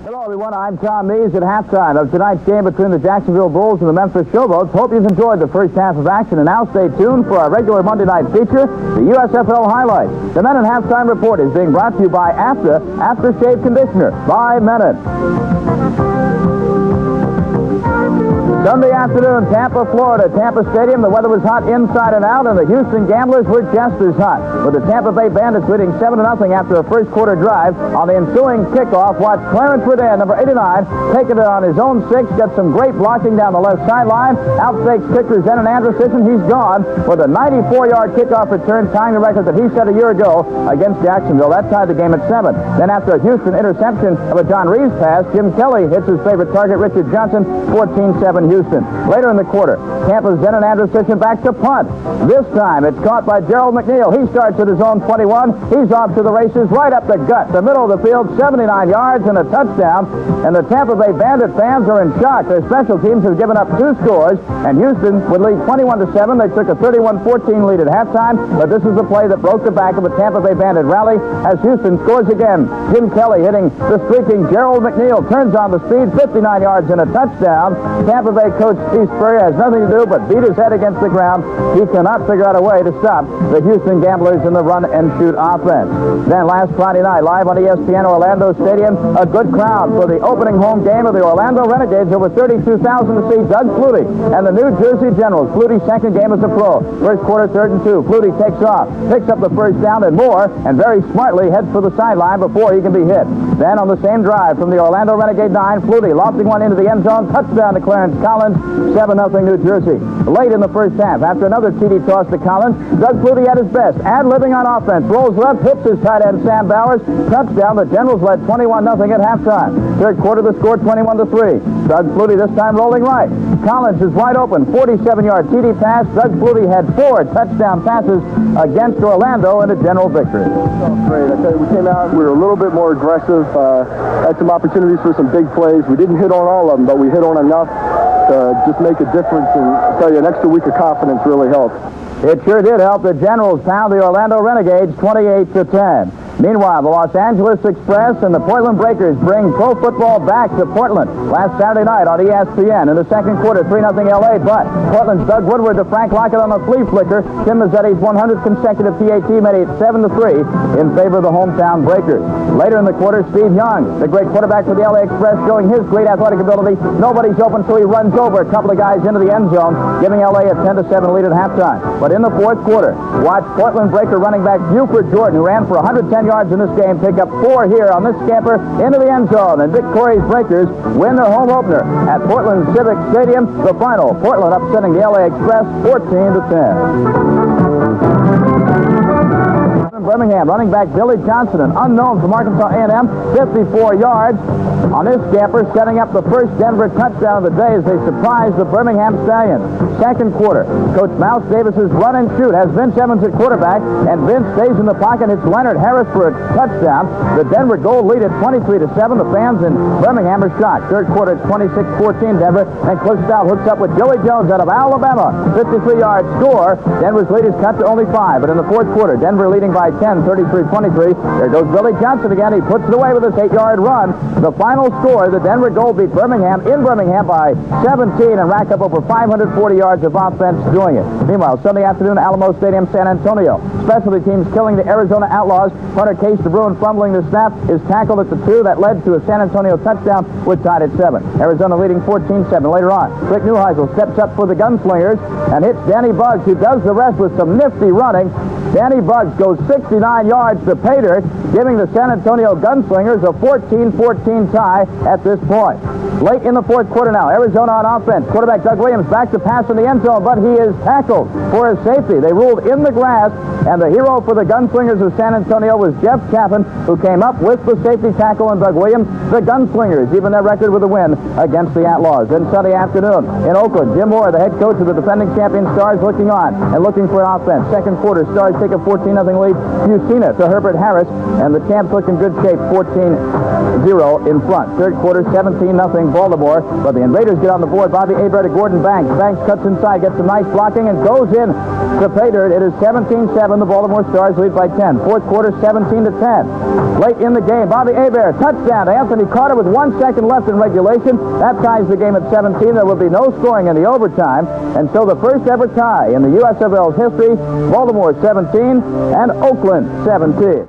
Hello, everyone. I'm Tom Mees at halftime of tonight's game between the Jacksonville Bulls and the Memphis Showboats. Hope you've enjoyed the first half of action, and now stay tuned for our regular Monday night feature, the USFL highlights. The Menon Halftime Report is being brought to you by Aftershave Conditioner by Menon. Sunday afternoon, Tampa, Florida. Tampa Stadium, the weather was hot inside and out, and the Houston Gamblers were just as hot. With the Tampa Bay Bandits leading 7-0 after a first quarter drive. On the ensuing kickoff, watch Clarence Redan, number 89, taking it on his own 6, gets some great blocking down the left sideline, outfakes kicker Zenon Anderson, he's gone with a 94-yard kickoff return, tying the record that he set a year ago against Jacksonville. That tied the game at 7. Then after a Houston interception of a John Reeves pass, Jim Kelly hits his favorite target, Richard Johnson, 14-7 Houston. Later in the quarter, Tampa's Zenon Anderson back to punt. This time, it's caught by Gerald McNeil. He starts at his own 21. He's off to the races, right up the gut, the middle of the field, 79 yards and a touchdown. And the Tampa Bay Bandit fans are in shock. Their special teams have given up 2 scores, and Houston would lead 21-7. They took a 31-14 lead at halftime, but this is the play that broke the back of a Tampa Bay Bandit rally as Houston scores again. Jim Kelly hitting the streaking Gerald McNeil, turns on the speed, 59 yards and a touchdown. Tampa Bay coach Steve Spurrier has nothing to do but beat his head against the ground. He cannot figure out a way to stop the Houston Gamblers in the run-and-shoot offense. Then last Friday night, live on ESPN Orlando Stadium, a good crowd for the opening home game of the Orlando Renegades. Over 32,000 to see Doug Flutie and the New Jersey Generals. Flutie's second game as a pro. First quarter, 3rd and 2. Flutie takes off, picks up the first down and more, and very smartly heads for the sideline before he can be hit. Then on the same drive from the Orlando Renegade 9, Flutie lofting one into the end zone. Touchdown to Clarence Collins, 7-0 New Jersey. Late in the first half, after another TD toss to Collins, Doug Flutie at his best, ad-libbing on offense, rolls left, hits his tight end Sam Bowers, touchdown. The Generals led 21-0 at halftime. Third quarter, the score 21-3. Doug Flutie this time rolling right. Collins is wide open, 47-yard TD pass. Doug Flutie had 4 touchdown passes against Orlando in a General victory. Great. I tell you, we came out, we were a little bit more aggressive, had some opportunities for some big plays. We didn't hit on all of them, but we hit on enough to just make a difference, and I tell you, an extra week of confidence really helped. It sure did help. The Generals pound the Orlando Renegades 28-10. Meanwhile, the Los Angeles Express and the Portland Breakers bring pro football back to Portland last Saturday night on ESPN. In the second quarter, 3-0 LA, but Portland's Doug Woodward to Frank Lockett on a flea flicker. Tim Mazzetti's 100th consecutive PAT made it 7-3 in favor of the hometown Breakers. Later in the quarter, Steve Young, the great quarterback for the LA Express, showing his great athletic ability. Nobody's open, so he runs over a couple of guys into the end zone, giving LA a 10-7 lead at halftime. But in the fourth quarter, watch Portland Breaker running back Buford Jordan, who ran for 110 yards in this game, pick up 4 here on this scamper into the end zone, and Vic Corey's Breakers win their home opener at Portland Civic Stadium. The final, Portland upsetting the LA Express 14-10. Birmingham running back Billy Johnson, an unknown from Arkansas A&M, 54 yards on this scamper, setting up the first Denver touchdown of the day as they surprise the Birmingham Stallions. Second quarter, Coach Mouse Davis's run and shoot has Vince Evans at quarterback, and Vince stays in the pocket. It's Leonard Harris for a touchdown. The Denver Gold lead at 23-7. The fans in Birmingham are shocked. Third quarter, it's 26-14 Denver, and Cliff Stout hooks up with Joey Jones out of Alabama. 53-yard score. Denver's lead is cut to only 5, but in the fourth quarter, Denver leading by 10, 33-23. There goes Billy Johnson again. He puts it away with his 8-yard run. The final score, the Denver Gold beat Birmingham in Birmingham by 17 and racked up over 540 yards of offense doing it. Meanwhile, Sunday afternoon, Alamo Stadium, San Antonio. Specialty teams killing the Arizona Outlaws. Hunter Case DeBruin fumbling the snap is tackled at the 2. That led to a San Antonio touchdown, which tied at 7. Arizona leading 14-7. Later on, Rick Neuheisel steps up for the Gunslingers and hits Danny Buggs, who does the rest with some nifty running. Danny Buggs goes 69 yards to pay dirt, giving the San Antonio Gunslingers a 14-14 tie at this point. Late in the fourth quarter now, Arizona on offense. Quarterback Doug Williams back to pass in the end zone, but he is tackled for his safety. They ruled in the grass, and the hero for the Gunslingers of San Antonio was Jeff Chaffin, who came up with the safety tackle on Doug Williams. The Gunslingers even their record with a win against the Outlaws. Then Sunday afternoon in Oakland, Jim Moore, the head coach of the defending champion Stars, looking on and looking for an offense. Second quarter, Stars take a 14-0 lead. Fusina to Herbert Harris, and the champs look in good shape, 14-0 in front. Third quarter, 17-0 leading Baltimore, but the Invaders get on the board. Bobby Hebert to Gordon Banks. Banks cuts inside, gets some nice blocking, and goes in to Pater. It is 17-7. The Baltimore Stars lead by 10. Fourth quarter, 17-10. Late in the game, Bobby Hebert, touchdown to Anthony Carter with 1 second left in regulation. That ties the game at 17. There will be no scoring in the overtime, and so the first ever tie in the USFL's history, Baltimore 17 and Oakland 17.